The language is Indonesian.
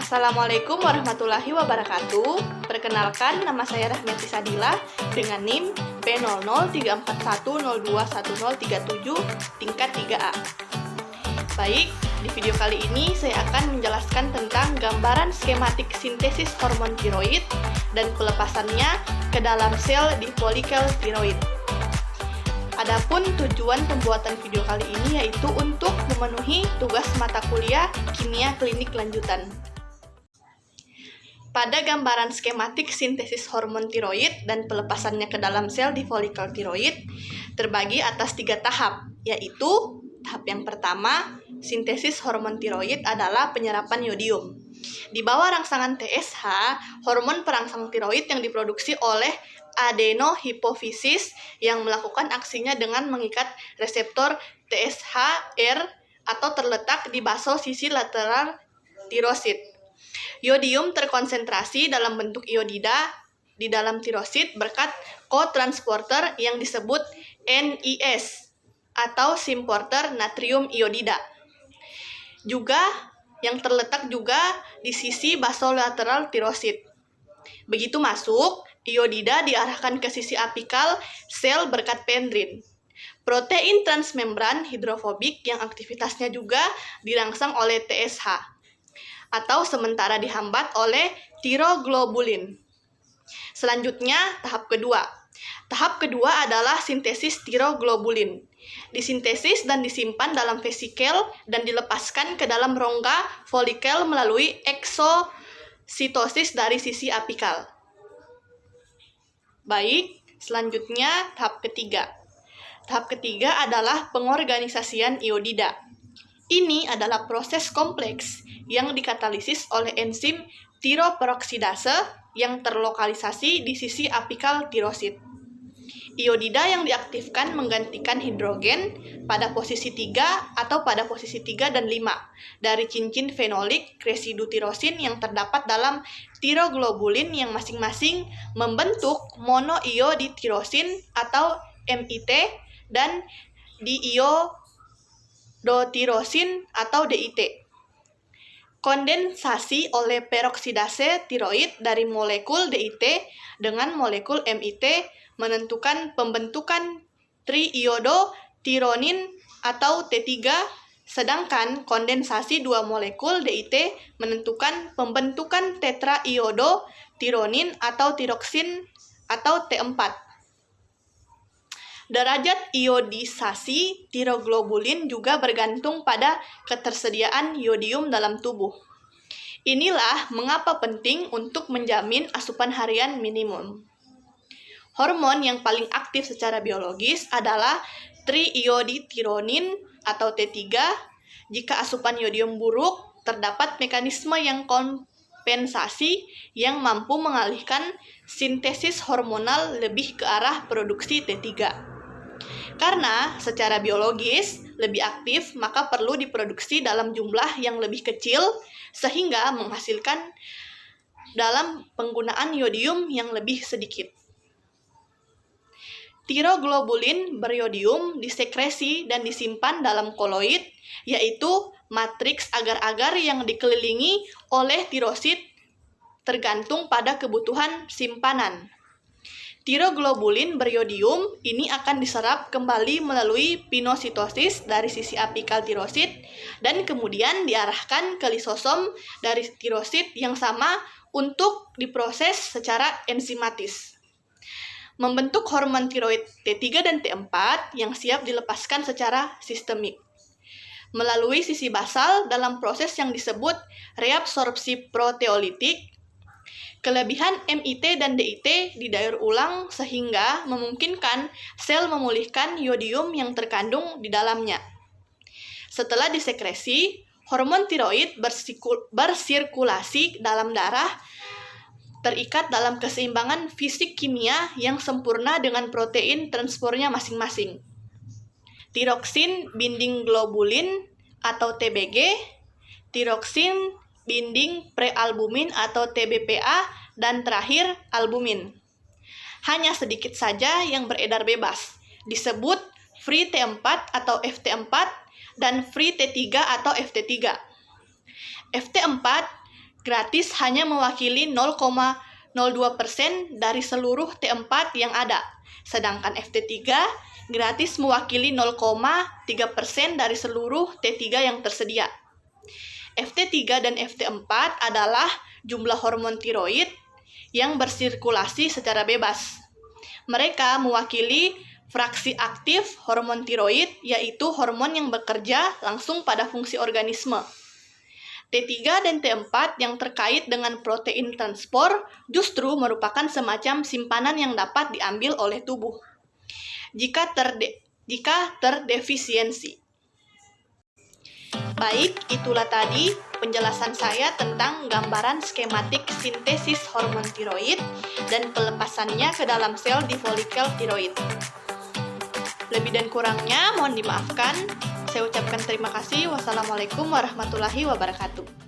Assalamualaikum warahmatullahi wabarakatuh. Perkenalkan, nama saya Rahmiati Sadila dengan NIM P003410211037 tingkat 3A. Baik, di video kali ini saya akan menjelaskan tentang gambaran skematik sintesis hormon tiroid dan pelepasannya ke dalam sel di folikel tiroid. Adapun tujuan pembuatan video kali ini yaitu untuk memenuhi tugas mata kuliah kimia klinik lanjutan. Pada gambaran skematik sintesis hormon tiroid dan pelepasannya ke dalam sel di folikel tiroid terbagi atas 3 tahap, yaitu tahap yang pertama, sintesis hormon tiroid adalah penyerapan yodium. Di bawah rangsangan TSH, hormon perangsang tiroid yang diproduksi oleh adenohipofisis yang melakukan aksinya dengan mengikat reseptor TSHR atau terletak di basosisi lateral tirosid. Yodium terkonsentrasi dalam bentuk iodida di dalam tirosid berkat kotransporter yang disebut NIS atau symporter natrium iodida. Juga yang terletak juga di sisi basolateral tirosid. Begitu masuk, iodida diarahkan ke sisi apikal sel berkat pendrin. Protein transmembran hidrofobik yang aktivitasnya juga dirangsang oleh TSH atau sementara dihambat oleh tiroglobulin. Selanjutnya, tahap kedua. Tahap kedua adalah sintesis tiroglobulin. Disintesis dan disimpan dalam vesikel dan dilepaskan ke dalam rongga folikel melalui eksositosis dari sisi apikal. Baik, selanjutnya tahap ketiga. Tahap ketiga adalah pengorganisasian iodida. Ini adalah proses kompleks yang dikatalisis oleh enzim tiroperoksidase yang terlokalisasi di sisi apikal tirosid. Iodida yang diaktifkan menggantikan hidrogen pada posisi 3 atau pada posisi 3 dan 5 dari cincin fenolik residu tirosin yang terdapat dalam tiroglobulin yang masing-masing membentuk monoioditirosin atau MIT dan diiodotirosin atau DIT. Kondensasi oleh peroksidase tiroid dari molekul DIT dengan molekul MIT menentukan pembentukan triiodotironin atau T3, sedangkan kondensasi 2 molekul DIT menentukan pembentukan tetraiodotironin atau tiroksin atau T4. Derajat iodisasi tiroglobulin juga bergantung pada ketersediaan yodium dalam tubuh. Inilah mengapa penting untuk menjamin asupan harian minimum. Hormon yang paling aktif secara biologis adalah triioditironin atau T3. Jika asupan yodium buruk, terdapat mekanisme yang kompensasi yang mampu mengalihkan sintesis hormonal lebih ke arah produksi T3. Karena secara biologis lebih aktif, maka perlu diproduksi dalam jumlah yang lebih kecil sehingga menghasilkan dalam penggunaan yodium yang lebih sedikit. Tiroglobulin beriodium disekresi dan disimpan dalam koloid, yaitu matriks agar-agar yang dikelilingi oleh tirosid tergantung pada kebutuhan simpanan. Tiroglobulin beriodium ini akan diserap kembali melalui pinositosis dari sisi apikal tirosid dan kemudian diarahkan ke lisosom dari tirosid yang sama untuk diproses secara enzimatis. Membentuk hormon tiroid T3 dan T4 yang siap dilepaskan secara sistemik melalui sisi basal dalam proses yang disebut reabsorpsi proteolitik. Kelebihan MIT dan DIT didaur ulang sehingga memungkinkan sel memulihkan yodium yang terkandung di dalamnya. Setelah disekresi, hormon tiroid bersirkulasi dalam darah, terikat dalam keseimbangan fisik kimia yang sempurna dengan protein transpornya masing-masing. Tiroksin binding globulin atau TBG, tiroksin binding prealbumin atau TBPA, dan terakhir albumin. Hanya sedikit saja yang beredar bebas, disebut free T4 atau FT4 dan free T3 atau FT3. FT4 gratis hanya mewakili 0,02% dari seluruh T4 yang ada, sedangkan FT3 gratis mewakili 0,3% dari seluruh T3 yang tersedia. FT3 dan FT4 adalah jumlah hormon tiroid yang bersirkulasi secara bebas. Mereka mewakili fraksi aktif hormon tiroid, yaitu hormon yang bekerja langsung pada fungsi organisme. T3 dan T4 yang terkait dengan protein transport justru merupakan semacam simpanan yang dapat diambil oleh tubuh jika terdefisiensi. Baik, itulah tadi penjelasan saya tentang gambaran skematik sintesis hormon tiroid dan pelepasannya ke dalam sel di folikel tiroid. Lebih dan kurangnya mohon dimaafkan. Saya ucapkan terima kasih. Wassalamualaikum warahmatullahi wabarakatuh.